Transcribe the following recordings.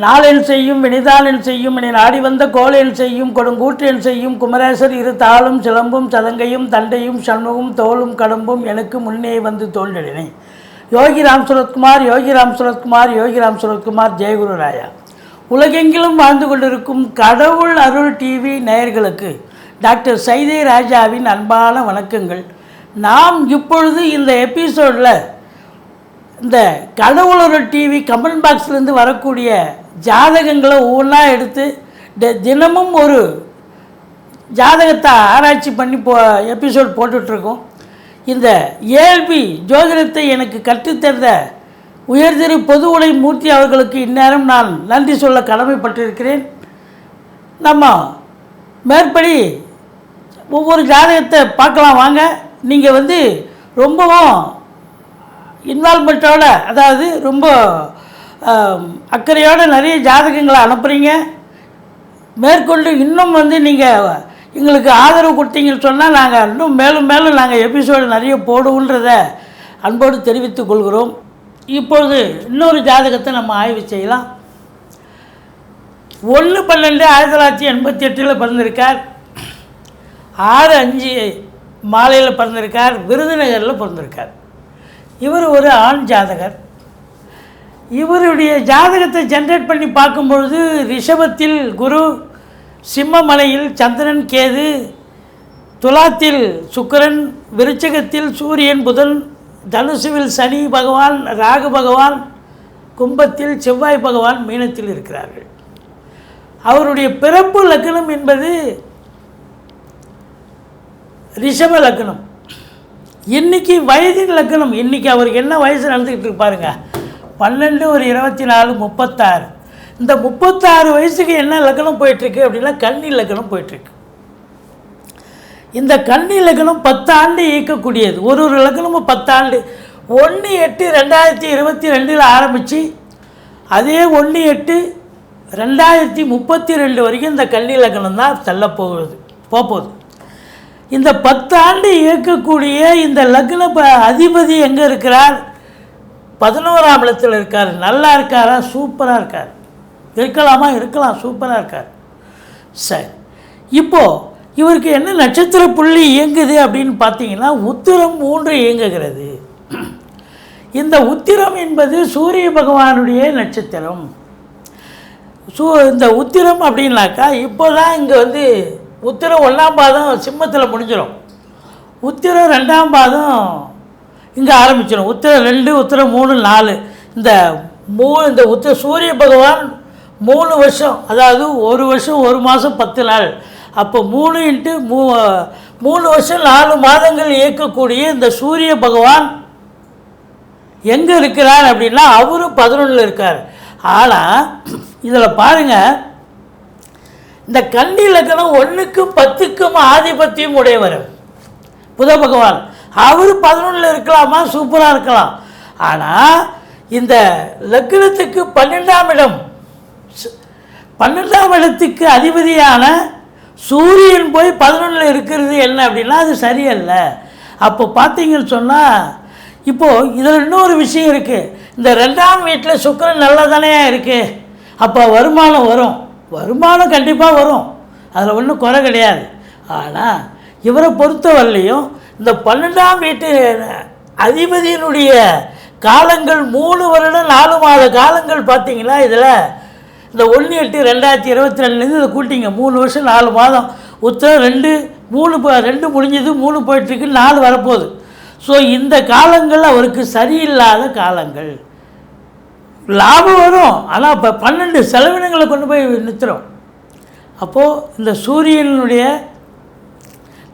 நாளென் செய்யும் வினிதாளென் செய்யும் என நாடி வந்த கோளென் செய்யும் கொடுங்கூற்றென் செய்யும் குமரேசர் இரு தாளும் சிலம்பும் சதங்கையும் தண்டையும் சண்முகம் தோளும் கடம்பும் எனக்கு முன்னே வந்து தோன்றினேன். யோகிராம் சுரத்குமார் யோகிராம் சுரத்குமார் யோகிராம் சுரத்குமார் ஜெயகுரு ராயா. உலகெங்கிலும் வாழ்ந்து கொண்டிருக்கும் கடவுள் அருள் டிவி நேயர்களுக்கு டாக்டர் சைதை ராஜாவின் அன்பான வணக்கங்கள். நாம் இப்பொழுது இந்த எபிசோடில் இந்த கடவுள் அருள் டிவி கமெண்ட் பாக்ஸ்லேருந்து வரக்கூடிய ஜாதகங்களை ஒவ்வொன்றா எடுத்து தினமும் ஒரு ஜாதகத்தை ஆராய்ச்சி பண்ணி எபிசோட் போட்டுட்ருக்கோம். இந்த ஏஎல்பி ஜோதிடத்தை எனக்கு கற்றுத்தந்த உயர்திரு பொது உடை மூர்த்தி அவர்களுக்கு இந்நேரம் நான் நன்றி சொல்ல கடமைப்பட்டிருக்கிறேன். நம்ம மேற்படி ஒவ்வொரு ஜாதகத்தை பார்க்கலாம் வாங்க. நீங்கள் ரொம்பவும் இன்வால்மெண்ட்டோட, அதாவது ரொம்ப அக்கறையோடு நிறைய ஜாதகங்களை அனுப்புகிறீங்க. மேற்கொண்டு இன்னும் நீங்கள் எங்களுக்கு ஆதரவு கொடுத்தீங்கன்னு சொன்னால் நாங்கள் இன்னும் மேலும் மேலும் நாங்கள் எபிசோடு நிறைய போடுவோன்றத அன்போடு தெரிவித்துக் கொள்கிறோம். இப்பொழுது இன்னொரு ஜாதகத்தை நம்ம ஆய்வு செய்யலாம். 1/12/1988 பிறந்திருக்கார். 6/5 மாலையில் பிறந்திருக்கார். விருதுநகரில் பிறந்திருக்கார். இவர் ஒரு ஆண் ஜாதகர். இவருடைய ஜாதகத்தை ஜென்ரேட் பண்ணி பார்க்கும்பொழுது ரிஷபத்தில் குரு, சிம்மமலையில் சந்திரன் கேது, துலாத்தில் சுக்கிரன், விருச்சகத்தில் சூரியன் புதன், தனுசுவில் சனி பகவான், ராகு பகவான், கும்பத்தில் செவ்வாய் பகவான், மீனத்தில் இருக்கிறார்கள். அவருடைய பிறப்பு லக்னம் என்பது ரிஷப லக்னம். இன்றைக்கி வயதின் லக்னம். இன்றைக்கி அவருக்கு என்ன வயசு நடந்துக்கிட்டு இருப்பாருங்க, 12/24 36. இந்த 36 வயசுக்கு என்ன லக்னம் போயிட்டுருக்கு அப்படின்னா கன்னி லக்னம் போயிட்டுருக்கு. இந்த கன்னி லக்னம் 10 ஆண்டு இயக்கக்கூடியது. ஒரு லக்னமும் 10 ஆண்டு. 1/8/2022 ஆரம்பித்து அதே 1/8/2032 வரைக்கும் இந்த கன்னி லக்னம் தான் போகுது. இந்த 10 ஆண்டு இயக்கக்கூடிய இந்த லக்ன அதிபதி எங்கே இருக்கிறார்? 11ஆம் இடத்தில் இருக்கார். நல்லா இருக்காரா? சூப்பராக இருக்கார். இருக்கலாமா? இருக்கலாம். சூப்பராக இருக்கார். சரி, இப்போது இவருக்கு என்ன நட்சத்திர புள்ளி இயங்குது அப்படின்னு பார்த்தீங்கன்னா உத்திரம் 3 இயங்குகிறது. இந்த உத்திரம் என்பது சூரிய பகவானுடைய நட்சத்திரம். இந்த உத்திரம் அப்படின்னாக்கா இப்போ தான் இங்கே உத்திரம் 1ஆம் பாதம் சிம்மத்தில் முடிஞ்சிடும். உத்திரம் 2ஆம் பாதம் இங்கே ஆரம்பிச்சிடும். உத்திரம் 2, உத்திரம் 3, 4. இந்த சூரிய பகவான் 3 வருஷம், அதாவது 1 வருஷம் 1 மாதம் 10 நாள். அப்போ 3 × 3 வருஷம் 4 மாதங்கள் இயக்கக்கூடிய இந்த சூரிய பகவான் எங்கே இருக்கிறார் அப்படின்னா அவரும் 11ல் இருக்கார். ஆனால் இதில் பாருங்கள், இந்த கன்னி லக்னம் 1க்கும் 10க்கும் ஆதிபத்தியம் உடையவர் புத பகவான். அவர் 11ல் இருக்கலாமா? சூப்பராக இருக்கலாம். ஆனால் இந்த லக்னத்துக்கு 12ஆம் இடம், 12ஆம் இடத்துக்கு அதிபதியான சூரியன் போய் 11ல் இருக்கிறது என்ன அப்படின்னா அது சரியல்ல. அப்போ பார்த்தீங்கன்னு சொன்னால் இப்போது இதில் இன்னொரு விஷயம் இருக்குது. இந்த 2ஆம் வீட்டில் சுக்கிரன் நல்லா தானே இருக்குது. அப்போ வருமானம் வரும். வருமானம் கண்டிப்பாக வரும், அதில் ஒன்றும் குறை கிடையாது. ஆனால் இவரை பொறுத்தவரையிலையும் இந்த 12ஆம் வீட்டு அதிபதியினுடைய காலங்கள் 3 வருடம் 4 மாத காலங்கள் பார்த்தீங்கன்னா இதில் இந்த 1/8/2022 இதை கூட்டிங்க. 3 வருஷம் 4 மாதம். உத்திரம் 2 முடிஞ்சது, 3 போயிட்டுருக்கு, 4 வரப்போகுது. ஸோ இந்த காலங்கள் அவருக்கு சரியில்லாத காலங்கள். லாபம் வரும், ஆனால் இப்போ 12 செலவினங்களை கொண்டு போய் நிறுத்துகிறோம். அப்போது இந்த சூரியனுடைய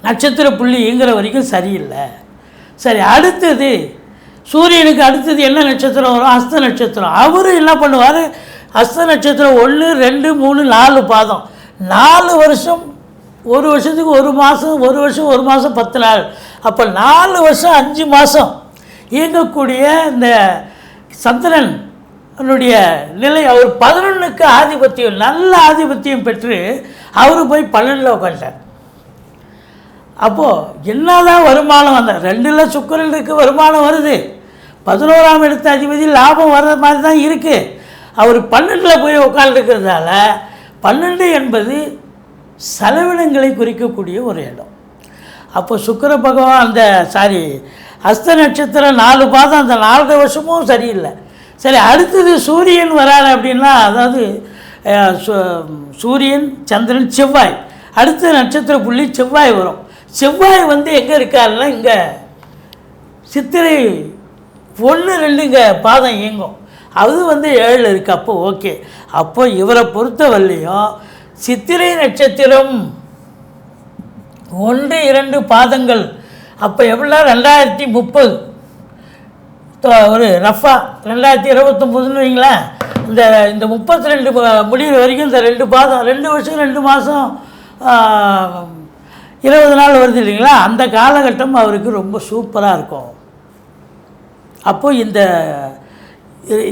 நட்சத்திர புள்ளி இயங்குற வரைக்கும் சரியில்லை. சரி, அடுத்தது சூரியனுக்கு அடுத்தது என்ன நட்சத்திரம் வரும்? ஹஸ்த நட்சத்திரம். அவரும் என்ன பண்ணுவார்? ஹஸ்த நட்சத்திரம் 1, 2, 3, 4 பாதம். 4 வருஷம், 1 வருஷத்துக்கு 1 மாதம், 1 வருஷம் 1 மாதம் 10 நாள். அப்போ 4 வருஷம் 5 மாதம் இயங்கக்கூடிய இந்த சந்திரன் அவனுடைய நிலை, அவர் 11க்கு ஆதிபத்தியம், நல்ல ஆதிபத்தியம் பெற்று அவர் போய் 12ல் உட்காந்துட்டார். அப்போது என்னதான் வருமானம் வந்தால் 2ல் சுக்கிரன் இருக்குது, வருமானம் வருது. 11ஆம் இடத்து அதிபதி லாபம் வர்ற மாதிரி தான் இருக்குது. அவர் 12ல் போய் உட்காந்துருக்கிறதால 12 என்பது செலவினங்களை குறிக்கக்கூடிய ஒரு இடம். அப்போ சுக்கிர பகவான் அந்த அஸ்த நட்சத்திரம் 4 பாதம் அந்த 4 வருஷமும் சரியில்லை. சரி, அடுத்தது சூரியன் வராரு அப்படின்னா, அதாவது சூரியன், சந்திரன், செவ்வாய், அடுத்த நட்சத்திர புள்ளி செவ்வாய் வரும். செவ்வாய் வந்து எங்கே இருக்காருன்னா இங்கே சித்திரை 1, 2 இங்கே பாதம் இயங்கும். அது வந்து 7 இருக்குது. அப்போ ஓகே. அப்போ இவரை பொறுத்தவரையிலையும் சித்திரை நட்சத்திரம் 1, 2 பாதங்கள் அப்போ எவ்வளோ 2030 ஒரு ரஃபா 2029ன்னு வைங்களேன். இந்த 32 முடிகிற வரைக்கும் இந்த 2 பாதம் 2 வருஷம் 2 மாதம் 20 நாள் வருது இல்லைங்களா, அந்த காலகட்டம் அவருக்கு ரொம்ப சூப்பராக இருக்கும். அப்போது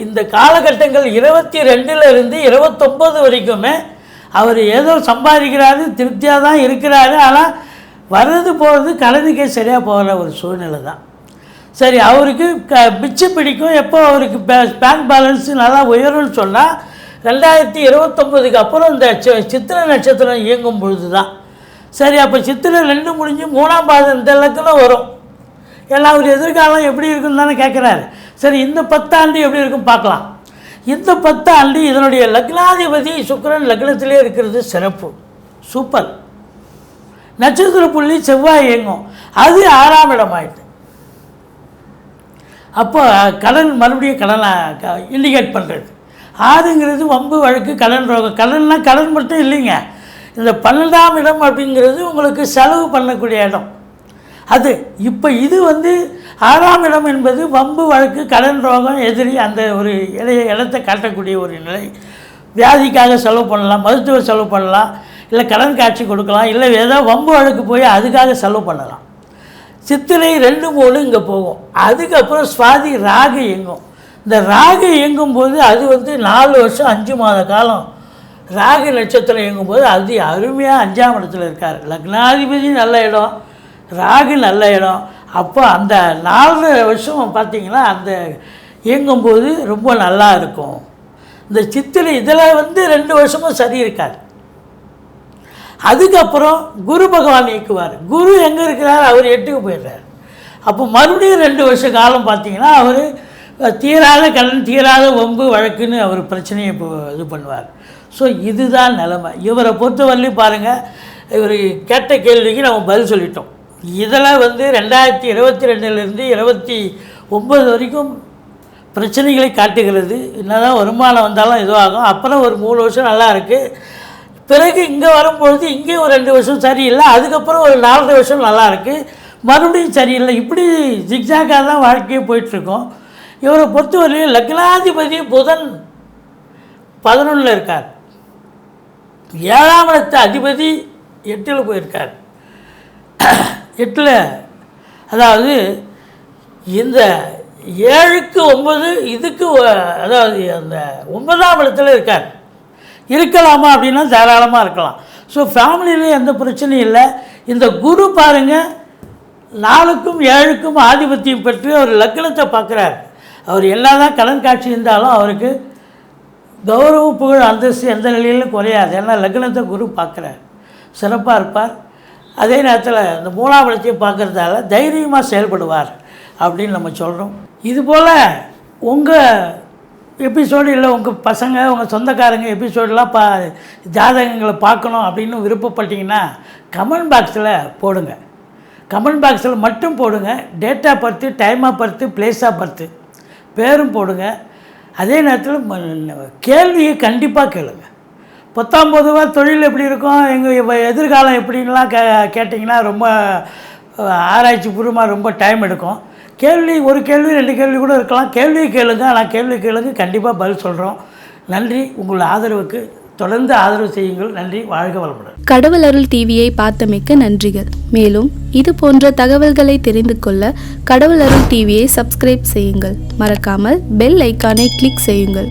இந்த காலகட்டங்கள் 22லேருந்து 29 வரைக்குமே அவர் ஏதோ சம்பாதிக்கிறாரு, திருப்தியாக தான் இருக்கிறாரு. ஆனால் வர்றது போகிறது கடனுக்கே சரியாக போகிற ஒரு சூழ்நிலை தான். சரி, அவருக்கு மிச்சம் பிடிக்கும். எப்போ அவருக்கு பேங்க் பேலன்ஸு நல்லா உயரும்னு சொன்னால் 2029க்கு அப்புறம் இந்த சித்திரை நட்சத்திரம் இயங்கும் பொழுது தான். சரி, அப்போ சித்திரை 2 முடிஞ்சு 3ஆம் பாதம் இந்த லக்கில் வரும். ஏன்னா அவர் எதிர்காலம் எப்படி இருக்குன்னு தானே கேட்குறாரு. சரி, இந்த 10 ஆண்டு எப்படி இருக்குன்னு பார்க்கலாம். இந்த 10 ஆண்டு இதனுடைய லக்னாதிபதி சுக்கிரன் லக்னத்திலே இருக்கிறது சிறப்பு, சூப்பர். நட்சத்திர புள்ளி செவ்வாய் இயங்கும், அது 6ஆம் இடம் ஆயிடுது. அப்போ கடன் மறுபடியும் கடனை இண்டிகேட் பண்ணுறது. 6ங்கிறது வம்பு, வழக்கு, கடன், ரோகம். கடன்னா கடன் மட்டும் இல்லைங்க, இந்த 12ஆம் இடம் அப்படிங்கிறது உங்களுக்கு செலவு பண்ணக்கூடிய இடம். அது இப்போ இது வந்து 6ஆம் இடம் என்பது வம்பு, வழக்கு, கடன், ரோகம், எதிரி, அந்த ஒரு இடத்தை காட்டக்கூடிய ஒரு நிலை. வியாதிக்காக செலவு பண்ணலாம், மருத்துவ செலவு பண்ணலாம், இல்லை கடன் காட்சி கொடுக்கலாம், இல்லை ஏதோ வம்பு வழக்கு போய் அதுக்காக செலவு பண்ணலாம். சித்திரை 2, 3 இங்கே போகும். அதுக்கப்புறம் சுவாதி ராகு இயங்கும். இந்த ராகு இயங்கும்போது அது வந்து 4 வருஷம் 5 மாத காலம் ராகு நட்சத்திரம் இயங்கும்போது அது அருமையாக 5ஆம் இடத்துல இருக்கார். லக்னாதிபதி நல்ல இடம், ராகு நல்ல இடம். அப்போ அந்த 4 வருஷம் பார்த்திங்கன்னா அந்த இயங்கும்போது ரொம்ப நல்லா இருக்கும். இந்த சித்திரை இதில் வந்து 2 வருஷமும் சரி இருக்கார். அதுக்கப்புறம் குரு பகவான் இயக்குவார். குரு எங்கே இருக்கிறார்? அவர் 8க்கு போயிடுறார். அப்போ மறுபடியும் 2 வருஷ காலம் பார்த்திங்கன்னா அவர் தீராத கடன், தீராத வம்பு வழக்குன்னு அவர் பிரச்சனையை இப்போ இது பண்ணுவார். ஸோ இதுதான் நிலைமை. இவரை பொறுத்தவரையிலையும் பாருங்கள், இவர் கேட்ட கேள்விக்கு நம்ம பதில் சொல்லிட்டோம். இதில் வந்து 2022லேருந்து 29 வரைக்கும் பிரச்சனைகளை காட்டுகிறது. என்னதான் வருமானம் வந்தாலும் இதுவும் ஆகும். அப்புறம் ஒரு 3 வருஷம் நல்லா இருக்குது. பிறகு இங்கே வரும்பொழுது இங்கேயும் ஒரு 2 வருஷம் சரியில்லை. அதுக்கப்புறம் ஒரு 4 வருஷம் நல்லா இருக்குது, மறுபடியும் சரியில்லை. இப்படி ஜிக்ஜாக்காக தான் வாழ்க்கையே போயிட்டுருக்கோம். இவரை பொறுத்தவரையும் லக்னாதிபதி புதன் 11ல் இருக்கார். 7ஆம் இடத்து அதிபதி 8ல் போயிருக்கார். 8ல் அதாவது இந்த 7க்கு 9 இதுக்கு அதாவது அந்த 9ஆம் இடத்துல இருக்கார். இருக்கலாமா அப்படின்னா தாராளமாக இருக்கலாம். ஸோ ஃபேமிலியில் எந்த பிரச்சனையும் இல்லை. இந்த குரு பாருங்கள் 4க்கும் 7க்கும் ஆதிபத்தியம் பெற்று அவர் லக்னத்தை பார்க்குறார். அவர் என்ன தான் கடன் காட்சி இருந்தாலும் அவருக்கு கௌரவம், புகழ், அந்தஸ்து எந்த நிலையிலும் குறையாது. ஏன்னா லக்னத்தை குரு பார்க்குறார், சிறப்பாக இருப்பார். அதே நேரத்தில் இந்த 3ஆம் இடத்தையும் பார்க்குறதால தைரியமாக செயல்படுவார் அப்படின்னு நம்ம சொல்கிறோம். இதுபோல் உங்கள் எபிசோடு இல்லை உங்கள் பசங்க, உங்கள் சொந்தக்காரங்க எபிசோடெலாம் ஜாதகங்களை பார்க்கணும் அப்படின்னு விருப்பப்பட்டீங்கன்னா கமெண்ட் பாக்ஸில் போடுங்க. கமெண்ட் பாக்ஸில் மட்டும் போடுங்க. Date of birth, time of birth, place of birth பேரும் போடுங்க. அதே நேரத்தில் கேள்வியை கண்டிப்பாக கேளுங்க. 19 தொழில் எப்படி இருக்கும், எங்கள் எதிர்காலம் எப்படின்லாம் கேட்டிங்கன்னா ரொம்ப ஆராய்ச்சி பூர்வமாக ரொம்ப டைம் எடுக்கும். கேள்வி, ஒரு கேள்வி 2 கேள்வி கூட இருக்கலாம். கேள்வி கேளுங்க, ஆனால் கேள்வி கேளுங்க, கண்டிப்பாக பதில் சொல்கிறோம். நன்றி. உங்கள் ஆதரவுக்கு தொடர்ந்து ஆதரவு செய்யுங்கள். நன்றி. வாழ்க வளமுடன். கடவுள் அருள் டிவியை பார்த்தமைக்க நன்றிகள். மேலும் இது போன்ற தகவல்களை தெரிந்து கொள்ள கடவுள் அருள் டிவியை சப்ஸ்கிரைப் செய்யுங்கள். மறக்காமல் பெல் ஐக்கானை கிளிக் செய்யுங்கள்.